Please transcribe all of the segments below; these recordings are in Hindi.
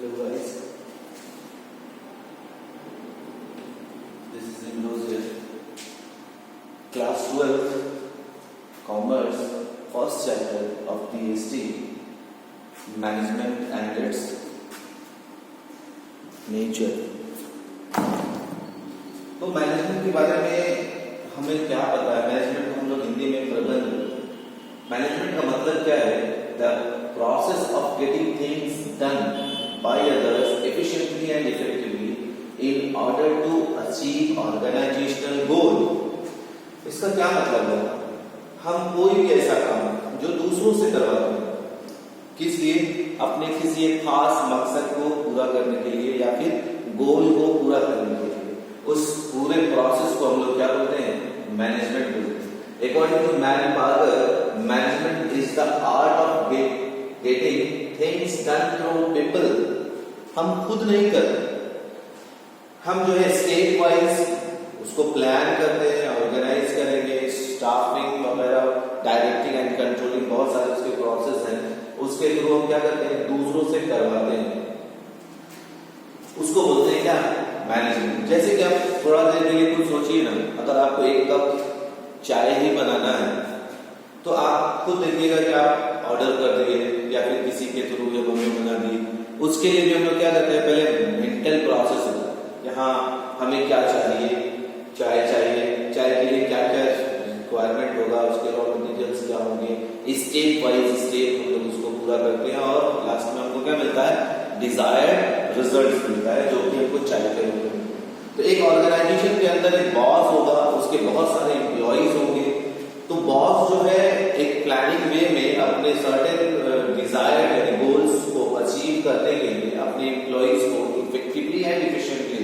Hello guys, this is Imroz here. Class 12 Commerce, first chapter of PhD, Management and its Nature. तो मैनेजमेंट के बारे में हमें क्या पता है? मैनेजमेंट को हम लोग हिंदी में प्रबंधन। मैनेजमेंट का मतलब क्या है? The process of getting things done by others efficiently and effectively in order to achieve organizational goal. इसका क्या मतलब है? हम कोई भी ऐसा काम जो दूसरों से करवाते हैं, किस लिए? अपने किसी एक खास मकसद को पूरा करने के लिए या फिर गोल को पूरा करने के लिए, उस पूरे प्रोसेस को हम लोग क्या बोलते हैं? मैनेजमेंट बोलते हैं। According to Manning Parker, management is the art of getting things done through people. हम खुद नहीं करते, हम जो है स्टेप वाइज उसको प्लान करते हैं, ऑर्गेनाइज करेंगे, स्टाफिंग वगैरह, डायरेक्टिंग एंड कंट्रोलिंग, बहुत सारे उसके प्रोसेस हैं, उसके थ्रू हम क्या करते हैं? दूसरों से करवाते हैं, उसको बोलते हैं क्या? मैनेजमेंट। जैसे कि आप थोड़ा देर के लिए कुछ सोचिए ना, अगर आपको एक कप चाय ही बनाना है तो आप खुद देखिएगा कि आप ऑर्डर कर देंगे या फिर किसी के थ्रू या मम्मी बना दी। उसके लिए भी हम लोग क्या करते हैं? पहले मेंटल प्रोसेस होता है, यहाँ हमें क्या चाहिए, चाय चाहिए, चाय के लिए क्या क्या रिक्वायरमेंट होगा, उसके रॉ मटेरियल्स क्या होंगे, स्टेप वाइज स्टेप हम लोग उसको पूरा करते हैं और लास्ट में हमको क्या मिलता है? डिजायर्ड रिजल्ट मिलता है, जो कि हमको चाय के रूप में। तो एक ऑर्गेनाइजेशन के अंदर एक बॉस होगा, उसके बहुत सारे एम्प्लॉइज होंगे। तो बॉस जो है एक प्लानिंग वे में अपने सर्टेन डिजायर्ड यानी गोल्स को अचीव करने के लिए अपने एम्प्लॉइज को इफेक्टिवली एंड इफिशिएंटली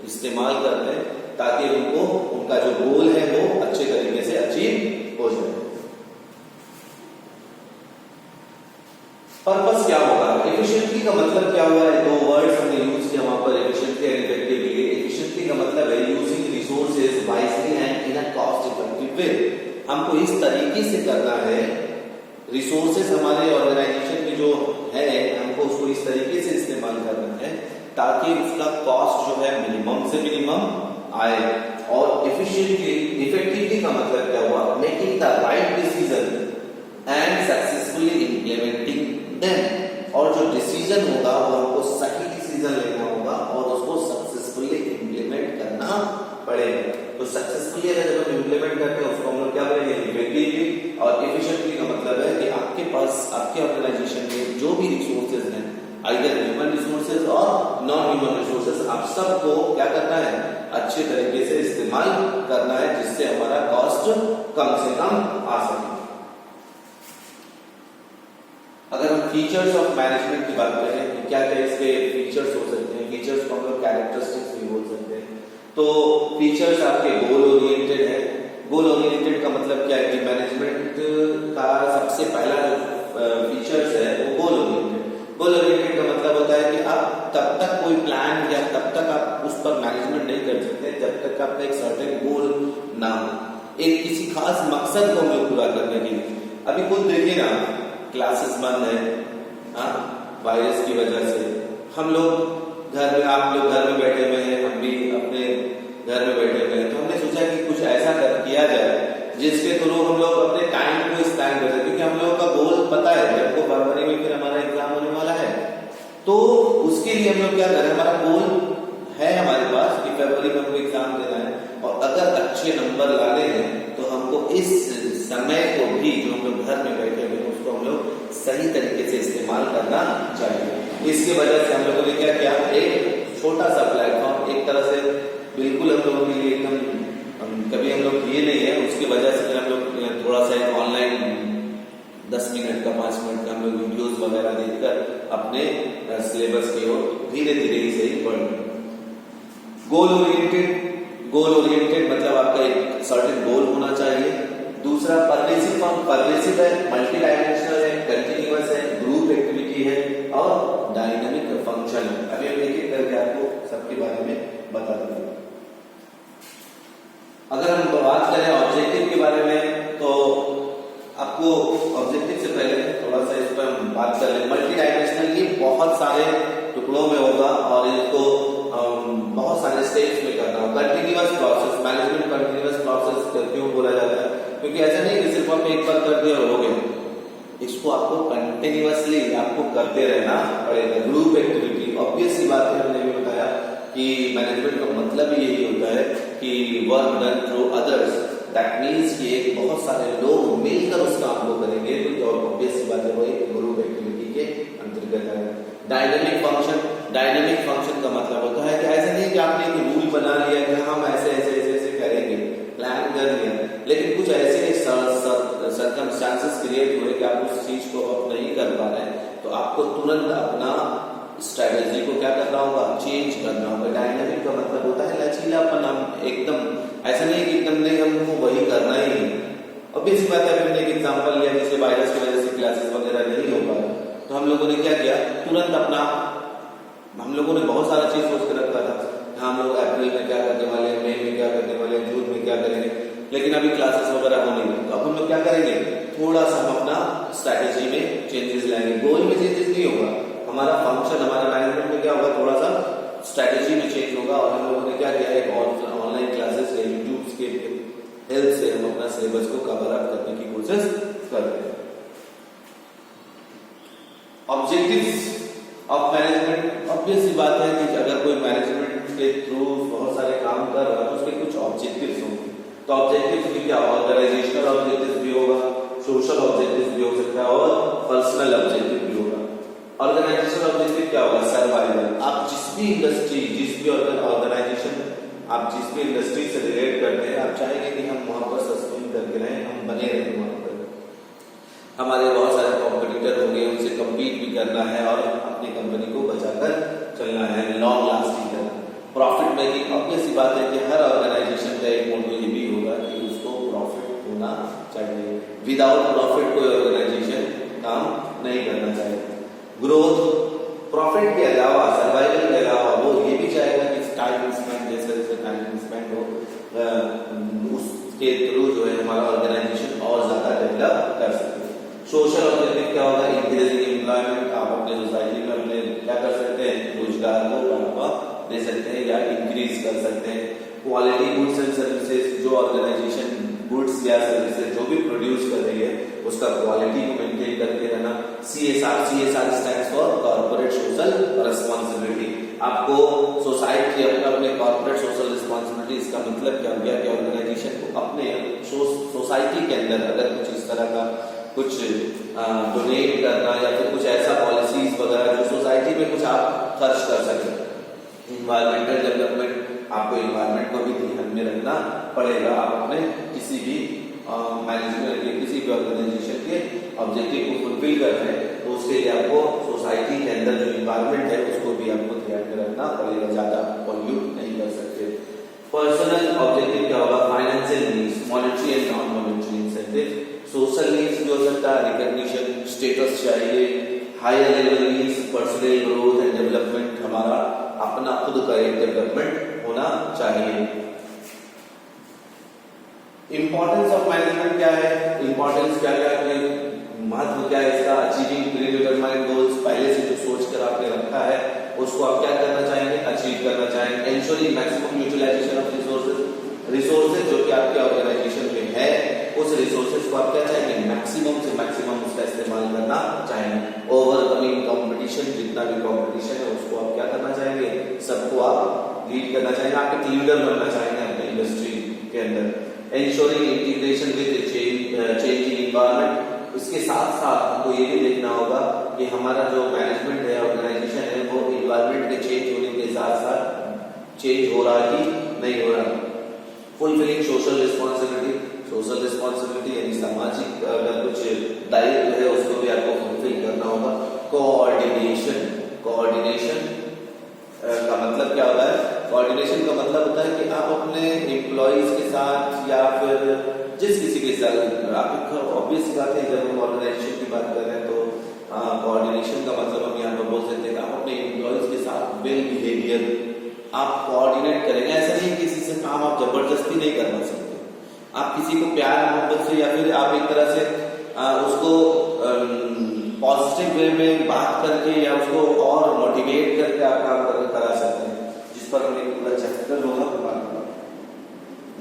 इस्तेमाल करते हैं ताकि उनको उनका जो गोल है वो अच्छे तरीके से अचीव हो जाए। पर्पस क्या होगा? एफिशिएंटली का मतलब क्या हुआ है? दो वर्ड्स हमने यूज किया वहां पर, एफिशिएंटली एंड इफेक्टिवली। एफिशिएंटली का मतलब है using resources wisely and in a cost effective way. हमको इस तरीके से करना है, रिसोर्सेज हमारे ऑर्गेनाइजेशन में जो है हमको उसको इस तरीके से इस्तेमाल करना है ताकि उसका कॉस्ट जो है मिनिमम से मिनिमम आए। और एफिशिएंटली इफेक्टिवली का मतलब क्या हुआ? Making the right decision and successfully implementing them. और जो डिसीजन होगा वो हमको सही डिसीजन लेना होगा और उसको सक्सेसफुली इम्प्लीमेंट करना पड़ेगा। तो सक्सेसफुली अगर जब हम इम्प्लीमेंट करते हैं उसको हम लोग क्या बोलेंगे? इफेक्टिवली। और एफिशिएंटली का मतलब है कि आपके पास आपके ऑर्गेनाइजेशन में जो भी रिसोर्सेज हैं, आइदर ह्यूमन रिसोर्सेज और नॉन ह्यूमन रिसोर्सेज, आप सबको क्या करना है? अच्छे तरीके से इस्तेमाल करना है जिससे हमारा कॉस्ट कम से कम आ सके। अगर हम फीचर्स ऑफ मैनेजमेंट की बात करें तो क्या क्या इसके फीचर्स हो सकते हैं? फीचर्स को हम लोग कैरेक्टरिस्टिक्स भी बोल सकते हैं। तो फीचर्स आपके गोल ओरिएंटेड है। गोल ओरिएंटेड का मतलब क्या है कि मैनेजमेंट का सबसे पहला जो फीचर्स है वो गोल ओरिएंटेड। गोल ओरिएंटेड का मतलब होता है कि आप तब तक कोई प्लान या तब तक आप उस पर मैनेजमेंट नहीं कर सकते जब तक आपका एक सर्टेन गोल ना हो, एक किसी खास मकसद को हमें पूरा करने के लिए। अभी खुद देखिए ना, क्लासेस बंद है वायरस की वजह से। हम लोग घर में, आप लोग घर में बैठे हुए हैं, हम भी अपने घर में बैठे हुए हैं, तो हमने सोचा कि कुछ ऐसा किया जाए जिसके थ्रू हम लोग अपने टाइम को स्पेंड कर सकें, क्योंकि हम लोगों का गोल पता है कि हमको फरवरी में फिर हमारा एग्जाम होने वाला है। तो उसके लिए हम लोग क्या करें? हमारा गोल है हमारे पास कि फरवरी में हमको एग्जाम देना है और अगर अच्छे नंबर लाने हैं तो हमको इस समय को भी जो हम लोग घर में बैठे हुए उसको हम लोग सही तरीके से इस्तेमाल करना चाहिए। इसकी वजह से हम लोगों ने क्या किया? एक छोटा सा प्लेटफॉर्म, एक तरह से बिल्कुल हम लोगों के लिए एकदम कभी हम लोग किए नहीं है, उसकी वजह से हम लोग थोड़ा सा ऑनलाइन 10 मिनट का 5 मिनट का हम लोग वीडियोस वगैरह देखकर अपने सिलेबस की ओर धीरे धीरे ही सही बढ़। गोल ओरिएंटेड मतलब आपका एक सर्टेन गोल होना चाहिए। दूसरा परवेसिव है, मल्टी डायमेंशनल है, कंटिन्यूअस है, ग्रुप एक्टिविटी है और डायनामिक फंक्शन है। अभी हम एक एक करके आपको सबके बारे में बता देंगे। अगर हम बात करें ऑब्जेक्टिव के बारे में तो आपको ऑब्जेक्टिव से पहले थोड़ा सा इस पर हम बात कर लें। मल्टी डायमेंशनल ये बहुत सारे टुकड़ों टुकड़ों में होगा और इसको बहुत सारे स्टेप्स में करना होगा। Continuous process, management continuous process क्यों बोला जाता है? क्योंकि ऐसा नहीं कि सिर्फ आपने एक बार कर दिया और हो गया, इसको आपको कंटिन्यूअसली आपको करते रहना पड़ेगा। ग्रुप एक्टिविटी, ऑब्वियस सी बात है, हमने भी बताया कि मैनेजमेंट का मतलब ही यही होता है कि work done through others, that means कि एक बहुत सारे लोग मिलकर उस काम को करेंगे, तो ऑब्वियस सी बात है वो एक ग्रुप एक्टिविटी के अंतर्गत आएगा। डायनेमिक फंक्शन, डायनेमिक फंक्शन का मतलब होता है कि ऐसा नहीं कि आपने एक रूल बना लिया कि हम ऐसे ऐसे ऐसे ऐसे करेंगे, प्लान कर लिया, लेकिन कुछ ऐसे सर्कमस्टांसेस क्रिएट हुए कि आप उस चीज को अब नहीं कर पा रहे हैं, तो आपको तुरंत अपना स्ट्रेटेजी को क्या करना होगा, चेंज करना होगा। डायनेमिक का मतलब होता है लचीलापन। हम एकदम ऐसा नहीं कि एकदम नहीं, हमको वही करना ही है। ऑब्वियस बात है, हमने एक एग्जांपल लिया, जैसे वायरस की वजह से क्लासेस वगैरह नहीं हो पा रहा, तो हम लोगों ने क्या किया, तुरंत अपना, हम लोगों ने बहुत सारा चीज सोच कर रखा था, हम लोग अप्रैल में क्या करने वाले हैं, मई में क्या करने वाले हैं, जून में क्या करेंगे, लेकिन अभी क्लासेस वगैरह होने लगे, तो अब हम लोग क्या करेंगे, थोड़ा सा हम अपना स्ट्रैटेजी में चेंजेस लाएंगे। गोल में चेंजेस नहीं होगा, हमारा फंक्शन, हमारा मैनेजमेंट में क्या होगा, थोड़ा सा स्ट्रैटेजी में चेंज होगा। और हम लोगों ने क्या किया, एक ऑनलाइन क्लासेस या यूट्यूब के हेल्प से हम अपना सिलेबस को कवर अप करने की कोशिश कर रहे हैं। ऑब्जेक्टिव्स ऑफ मैनेजमेंट, ऑब्वियस सी बात है कि अगर कोई मैनेजमेंट के थ्रू बहुत सारे काम कर रहा है तो उसके कुछ ऑब्जेक्टिव्स होंगे। तो ऑब्जेक्टिव्स भी क्या, ऑर्गेनाइजेशनल ऑब्जेक्टिव्स भी होगा, सोशल ऑब्जेक्टिव्स भी हो सकता है और पर्सनल ऑब्जेक्टिव भी होगा। ऑर्गेनाइजेशनल ऑब्जेक्टिव क्या होगा, सर्वाइवल। आप जिस भी इंडस्ट्री, जिस भी ऑर्गेनाइजेशन, आप जिस भी इंडस्ट्री से रिलेट करते हैं, आप चाहेंगे कि हम वहां पर सस्टेन करके रहें, हम बने रहें वहां पर। हमारे बहुत सारे कॉम्पिटिटर होंगे, उनसे कम्पीट भी करना है और अपनी कंपनी को बचाकर चलना है, लॉन्ग लास्टिंग करना, प्रॉफिट मेकिंग। ऑब्वियस सी बात है कि हर ऑर्गेनाइजेशन का एक मोटो ये भी होगा कि उसको प्रॉफिट होना चाहिए। विदाउट प्रॉफिट कोई ऑर्गेनाइजेशन काम नहीं करना चाहिए। ग्रोथ, प्रॉफिट के अलावा, सर्वाइवल के अलावा वो ये भी चाहेगा कि टाइम स्पेंड, जैसे जैसे टाइम स्पेंड हो, उसके थ्रू जो है हमारा ऑर्गेनाइजेशन और ज्यादा डेवलप कर सके। सोशल ऑब्जेक्टिव क्या होगा, इंक्रीजिंग एम्प्लॉयमेंट। आप अपने सोसाइटी में अपने क्या कर सकते हैं, रोजगार को बढ़ावा दे सकते हैं या इंक्रीज कर सकते हैं। क्वालिटी गुड्स एंड सर्विसेज, जो ऑर्गेनाइजेशन गुड्स या सर्विसेज जो भी प्रोड्यूस कर रही है उसका क्वालिटी को मेंटेन करके रहना। CSR, CSR stands for corporate social responsibility. आपको सोसाइटी, अपने कॉर्पोरेट सोशल रिस्पॉन्सिबिलिटी, इसका मतलब क्या हो गया कि ऑर्गेनाइजेशन को अपने सोसाइटी के अंदर अगर कुछ इस तरह का कुछ डोनेट करना या फिर कुछ ऐसा पॉलिसीज वगैरह जो सोसाइटी में कुछ आप खर्च कर सकें। इन्वायरमेंटल डेवलपमेंट, आपको इन्वायरमेंट को भी ध्यान में रखना पड़ेगा। आप अपने किसी भी मैनेजमेंट के, किसी भी ऑर्गेनाइजेशन के ऑब्जेक्टिव को फुलफिल कर रहे हैं तो उसके लिए आपको सोसाइटी के अंदर जो इन्वायरमेंट है उसको भी आपको ध्यान में रखना पड़ेगा, ज्यादा पॉल्यूट नहीं कर सकते। पर्सनल ऑब्जेक्टिव क्या होगा, financial needs, monetary and non monetary incentive. Social needs भी हो सकता है, रिकॉग्निशन, स्टेटस चाहिए। Higher level needs, personal growth and development, हमारा अपना खुद का एक डेवलपमेंट होना चाहिए। इंपॉर्टेंस ऑफ मैनेजमेंट क्या है, इंपॉर्टेंस क्या क्या है, महत्व क्या है इसका। अचीविंग प्रीडिटरमाइंड गोल्स, पहले से जो सोच कर आपने रखा है उसको आप क्या करना चाहेंगे, अचीव करना चाहेंगे। Ensuring maximum utilization of resources जो कि आपके ऑर्गेनाइजेशन में है, उस रिसोर्सेज को आप क्या चाहेंगे, मैक्सिमम से मैक्सिमम उसका इस्तेमाल करना चाहेंगे। ओवरकमिंग कंपटीशन, जितना भी कंपटीशन है उसको आप क्या करना चाहेंगे, सबको आप लीड करना चाहेंगे, आप एक लीडर बनना चाहेंगे अपनी इंडस्ट्री के अंदर। Ensuring integration with changing environment, इसके साथ साथ हमको ये भी देखना होगा कि हमारा जो मैनेजमेंट है, ऑर्गेनाइजेशन है, वो एनवायरमेंट के चेंज होने के साथ साथ चेंज हो रहा है कि नहीं हो रहा। Fulfilling social responsibility, social responsibility यानी सामाजिक अगर कुछ दायित्व है उसको भी आपको फुलफिल करना होगा। कोऑर्डिनेशन, कोऑर्डिनेशन का मतलब क्या होता है, कोऑर्डिनेशन का मतलब होता है कि आप अपने एम्प्लॉइज के साथ या फिर जिस किसी के साथ, आप ऑब्वियस बात है जब हम ऑर्गेनाइजेशन की बात कर रहे हैं तो कोऑर्डिनेशन का मतलब हम यहाँ पर बोल सकते हैं आप अपने एम्प्लॉइज के साथ वेल बिहेवियर आप कोऑर्डिनेट करेंगे। ऐसा नहीं किसी से काम आप जबरदस्ती नहीं करवा सकते, आप किसी को प्यार मोहब्बत से या फिर आप एक तरह से उसको पॉजिटिव पॉजिटिव वे में बात करके या उसको और मोटिवेट करके आप काम करा सकते हैं, जिस पर हम एक पूरा चैप्टर होगा बात करेंगे।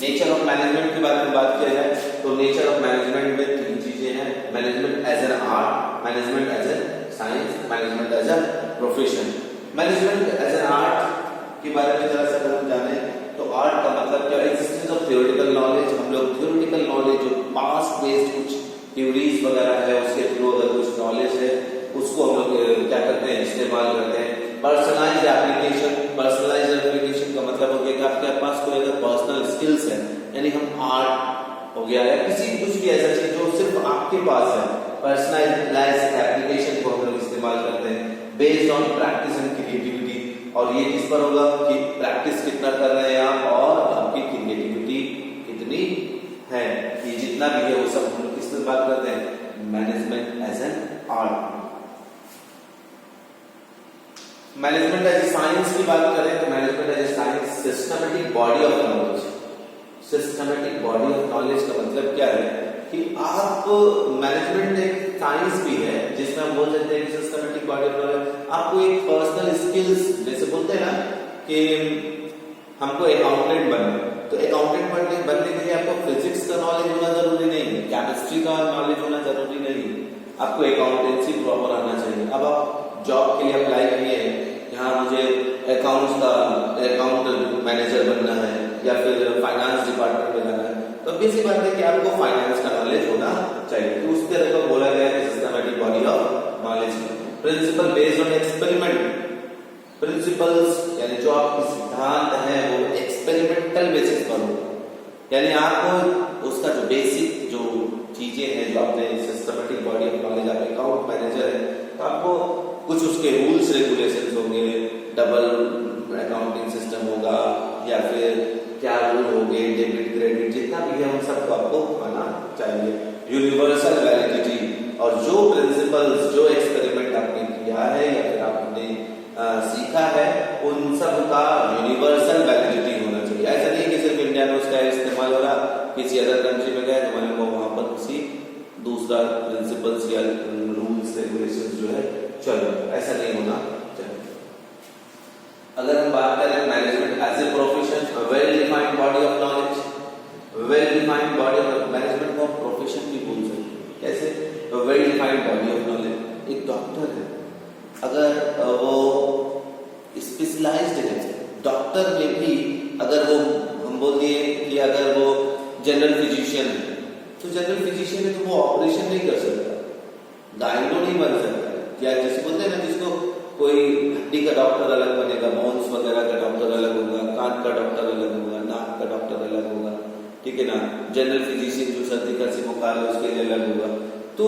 नेचर ऑफ मैनेजमेंट की बात किया जाए तो नेचर ऑफ मैनेजमेंट में तीन चीजें हैं: management as an art, management as an science, management as an profession. Management as an art के बारे में जरा सा अगर हम जाने तो आर्ट का मतलब क्या है? Existence of theoretical knowledge. हम लोग थ्योरेटिकल नॉलेज जो पास्ट बेस्ड कुछ थ्योरीज वगैरह है उसके थ्रू अगर कुछ नॉलेज है उसको हम लोग क्या करते हैं, इस्तेमाल करते हैं। पर्सनलाइज्ड एप्लीकेशन, पर्सनलाइज्ड एप्लीकेशन का मतलब हो गया कि आपके पास कोई अगर पर्सनल स्किल्स है, यानी हम आर्ट हो गया या किसी कुछ भी ऐसा चीज जो सिर्फ आपके पास है, पर्सनलाइज्ड एप्लीकेशन को हम लोग इस्तेमाल करते हैं based on practice and creativity. और ये किस पर होगा कि प्रैक्टिस कितना कर रहे हैं आप और आपकी क्रिएटिविटी कितनी है। ये जितना भी है वो सब हम लोग किस पर बात करते हैं? Management as an art. Management as a science की बात करें तो management as a science systematic body of knowledge. Systematic body of knowledge का मतलब क्या है कि आप मैनेजमेंट एक साइंस भी है जिसमें हम बोल सकते हैं कि सिस्टमैटिक बॉडी ऑफ नॉलेज आपको एक पर्सनल स्किल्स, जैसे बोलते हैं ना कि हमको अकाउंटेंट बनना है तो अकाउंटेंट बनने के लिए आपको फिजिक्स का नॉलेज होना जरूरी नहीं है, केमिस्ट्री का नॉलेज होना जरूरी नहीं है, आपको अकाउंटेंसी प्रॉपर आना चाहिए। अब आप जॉब के लिए अप्लाई किए हैं, यहाँ मुझे अकाउंट्स का अकाउंट मैनेजर बनना है या फिर फाइनेंस डिपार्टमेंट में जाना है, तो बेसिक बात है कि आपको फाइनेंस का नॉलेज होना चाहिए। तो उस तरह का बोला गया है systematic body of knowledge. Principle based on experiment. Principles यानी जो आपके सिद्धांत हैं वो एक्सपेरिमेंटल बेसिस पर हो, यानी आपको उसका जो बेसिक जो चीजें हैं जो आपने सिस्टमैटिक बॉडी ऑफ नॉलेज, आप अकाउंट मैनेजर है तो आपको कुछ उसके रूल्स रेगुलेशंस होंगे, डबल अकाउंटिंग सिस्टम होगा या फिर क्या रूल होंगे, डेबिट क्रेडिट जितना भी है उन सबको आपको आना चाहिए। यूनिवर्सल वैलिडिटी, और जो प्रिंसिपल्स जो एक्सपेरिमेंट आपने किया है या फिर आपने सीखा है उन सब का यूनिवर्सल वैलिडिटी होना चाहिए। ऐसा नहीं कि सिर्फ इंडिया में उसका इस्तेमाल हो रहा, किसी अदर कंट्री में गए तो मैंने को वहां पर उसी दूसरा प्रिंसिपल्स या रूल्स रेगुलेशंस जो है चलो, ऐसा नहीं होना चाहिए। अगर हम बात करें management as a profession, well defined body of knowledge, well defined body of management को प्रोफेशन भी बोल सकते हैं। कैसे? Well defined body of knowledge. एक डॉक्टर है, अगर वो स्पेशलाइज्ड है, डॉक्टर में भी अगर वो हम बोल दिए कि अगर वो जनरल फिजिशियन है तो जनरल फिजिशियन है तो वो ऑपरेशन नहीं कर सकता, गाइनो नहीं बन सकता। क्या जैसे बोलते हैं ना, जिसको कोई हड्डी का डॉक्टर अलग बनेगा, बोन्स वगैरह का डॉक्टर अलग होगा, कान का डॉक्टर अलग होगा, नाक का डॉक्टर अलग होगा, ठीक है ना। जनरल फिजिशियन जो सर्दी खांसी बुखार है उसके लिए अलग होगा। तो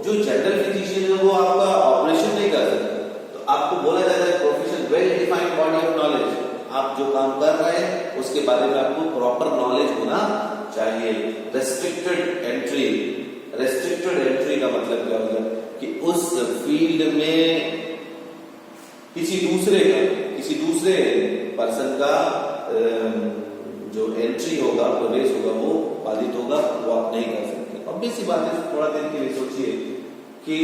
जो जनरल फिजिशियन है वो आपका ऑपरेशन नहीं कर सकता, तो आपको बोला जाता है profession well defined body of knowledge. आप जो काम कर रहे हैं उसके बारे में आपको प्रॉपर नॉलेज होना चाहिए। रेस्ट्रिक्टेड एंट्री, रेस्ट्रिक्टेड एंट्री का मतलब क्या होगा कि उस फील्ड में किसी दूसरे पर्सन का जो एंट्री होगा, प्रवेश होगा, वो बाधित होगा, वो आप नहीं कर सकते। अब बेसी बात है, थोड़ा देर के लिए सोचिए कि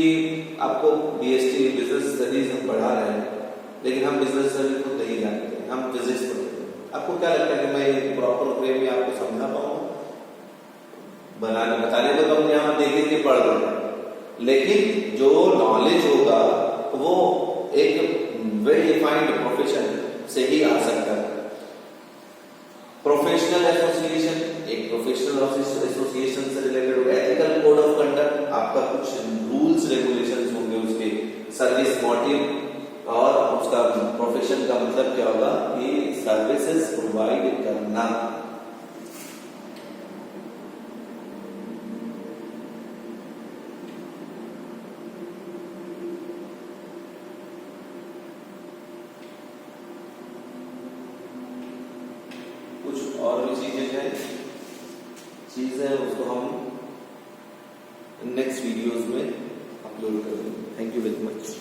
आपको बीएसटी बिजनेस स्टडीज हम पढ़ा रहे हैं, लेकिन हम बिजनेस स्टडीज को नहीं जानते, हम फिजिक्स पढ़ते हैं। आपको क्या लगता है कि मैं प्रॉपर वे में आपको समझा पाऊंगा? बताने को तो हम यहाँ देख के पढ़ रहे हैं, लेकिन जो नॉलेज होगा वो एक वेल डिफाइंड प्रोफेशन से ही आ सकता है। प्रोफेशनल एसोसिएशन, एक प्रोफेशनल एसोसिएशन से रिलेटेड होगा। एथिकल कोड ऑफ कंडक्ट, आपका कुछ रूल्स रेगुलेशंस होंगे उसके। सर्विस मोटिव, और उसका प्रोफेशन का मतलब क्या होगा कि सर्विसेज प्रोवाइड करना। कुछ और भी चीजें हैं उसको हम नेक्स्ट वीडियोस में अपलोड करेंगे। Thank you very much.